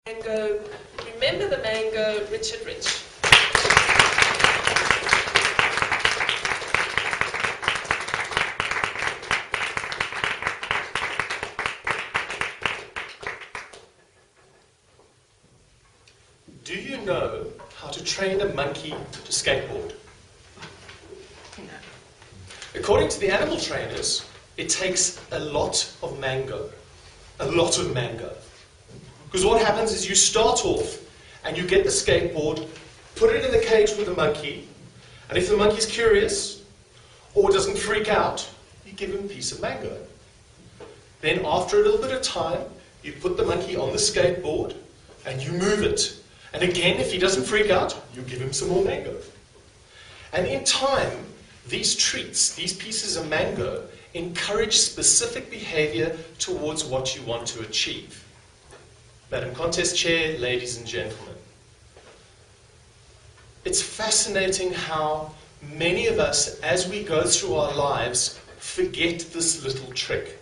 Mango, remember the mango, Riche. Do you know how to train a monkey to skateboard? No. According to the animal trainers, it takes a lot of mango. A lot of mango. Because what happens is you start off and you get the skateboard, put it in the cage with the monkey, and if the monkey's curious or doesn't freak out, you give him a piece of mango. Then after a little bit of time, you put the monkey on the skateboard and you move it. And again, if he doesn't freak out, you give him some more mango. And in time, these treats, these pieces of mango, encourage specific behavior towards what you want to achieve. Madam Contest Chair, ladies and gentlemen, it's fascinating how many of us, as we go through our lives, forget this little trick.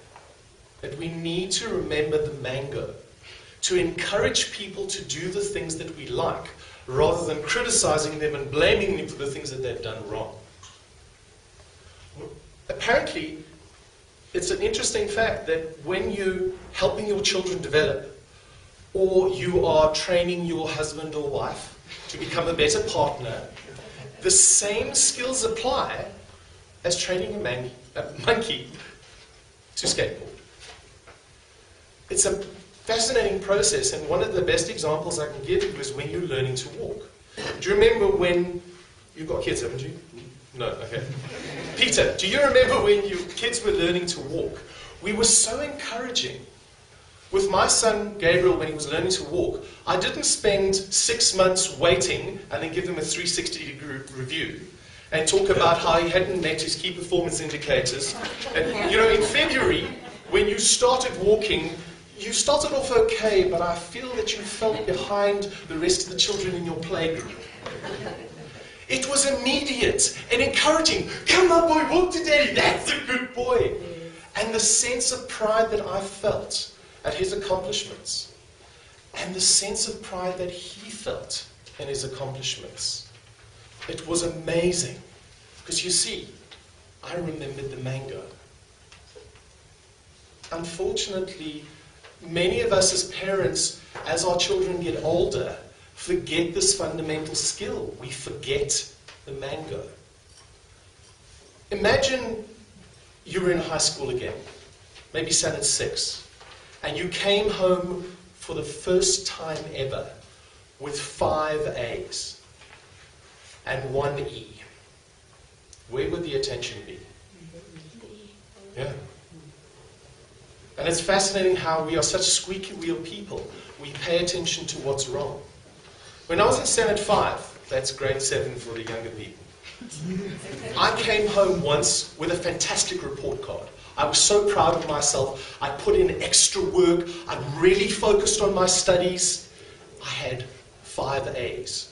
That we need to remember the mango, to encourage people to do the things that we like, rather than criticizing them and blaming them for the things that they've done wrong. Apparently, it's an interesting fact that when you're helping your children develop, or you are training your husband or wife to become a better partner, the same skills apply as training a monkey to skateboard. It's a fascinating process, and one of the best examples I can give you is when you're learning to walk. Do you remember when... You've got kids, haven't you? No, okay. Peter, do you remember when your kids were learning to walk? We were so encouraging. With my son, Gabriel, when he was learning to walk, I didn't spend 6 months waiting and then give him a 360-degree review and talk about how he hadn't met his key performance indicators. And, you know, in February, when you started walking, you started off okay, but I feel that you fell behind the rest of the children in your playgroup. It was immediate and encouraging. Come on, boy, walk to daddy. That's a good boy. And the sense of pride that I felt at his accomplishments, and the sense of pride that he felt in his accomplishments. It was amazing. Because you see, I remembered the mango. Unfortunately, many of us as parents, as our children get older, forget this fundamental skill. We forget the mango. Imagine you were in high school again, maybe standard 6. And you came home for the first time ever with 5 A's and 1 E. Where would the attention be? Yeah. And it's fascinating how we are such squeaky wheel people. We pay attention to what's wrong. When I was in standard 5, that's grade 7 for the younger people, I came home once with a fantastic report card. I was so proud of myself. I put in extra work. I really focused on my studies. I had 5 A's.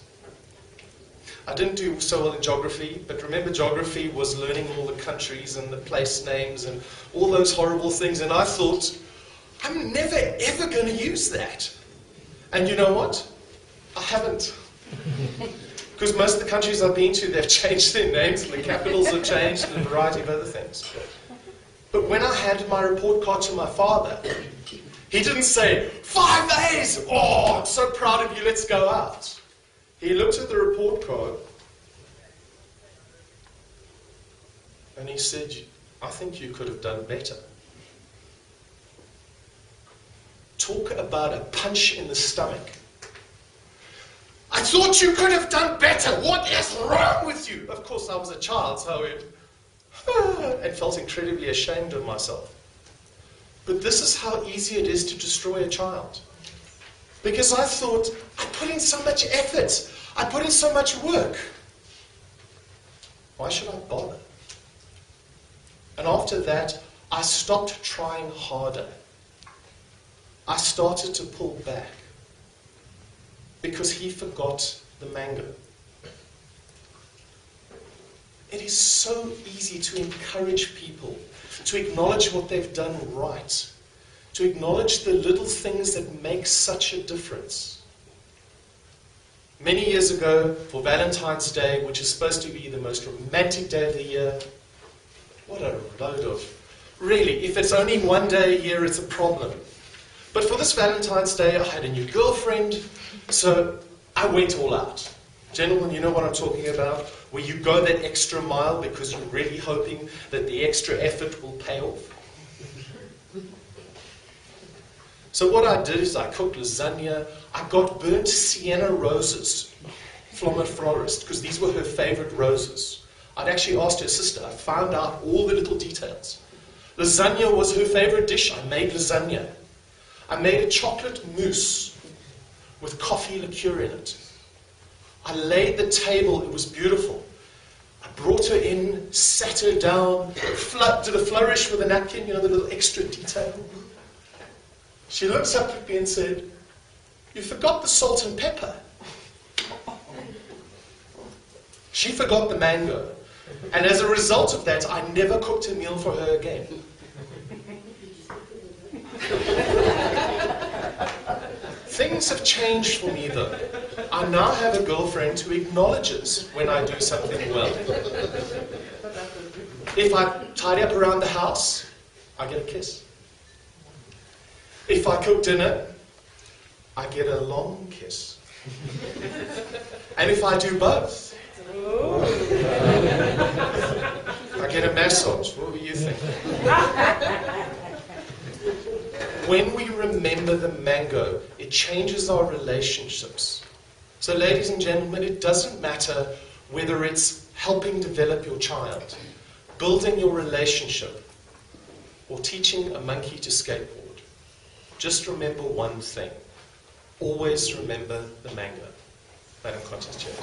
I didn't do so well in geography, but remember geography was learning all the countries and the place names and all those horrible things, and I thought, I'm never ever going to use that. And you know what? I haven't. Because most of the countries I've been to, they've changed their names and the capitals have changed and a variety of other things. But when I handed my report card to my father, he didn't say, 5 A's! Oh, I'm so proud of you, let's go out. He looked at the report card and he said, I think you could have done better. Talk about a punch in the stomach. I thought you could have done better. What is wrong with you? Of course, I was a child, so and felt incredibly ashamed of myself. But this is how easy it is to destroy a child. Because I thought, I put in so much effort. I put in so much work. Why should I bother? And after that, I stopped trying harder. I started to pull back. Because he forgot the mango. It is so easy to encourage people, to acknowledge what they've done right, to acknowledge the little things that make such a difference. Many years ago, for Valentine's Day, which is supposed to be the most romantic day of the year, what a load of... Really, if it's only one day a year, it's a problem. But for this Valentine's Day, I had a new girlfriend, so I went all out. Gentlemen, you know what I'm talking about? Where you go that extra mile because you're really hoping that the extra effort will pay off. So what I did is I cooked lasagna. I got burnt sienna roses from a florist because these were her favorite roses. I'd actually asked her sister. I found out all the little details. Lasagna was her favorite dish. I made lasagna. I made a chocolate mousse with coffee liqueur in it. I laid the table. It was beautiful. I brought her in, sat her down, did a flourish with a napkin, you know, the little extra detail. She looks up at me and said, "You forgot the salt and pepper." She forgot the mango. And as a result of that, I never cooked a meal for her again. Things have changed for me though. I now have a girlfriend who acknowledges when I do something well. If I tidy up around the house, I get a kiss. If I cook dinner, I get a long kiss. And if I do both, I get a massage. What were you thinking? When we remember the mango, it changes our relationships. So ladies and gentlemen, it doesn't matter whether it's helping develop your child, building your relationship, or teaching a monkey to skateboard. Just remember one thing. Always remember the mango. Madam Contest Chair.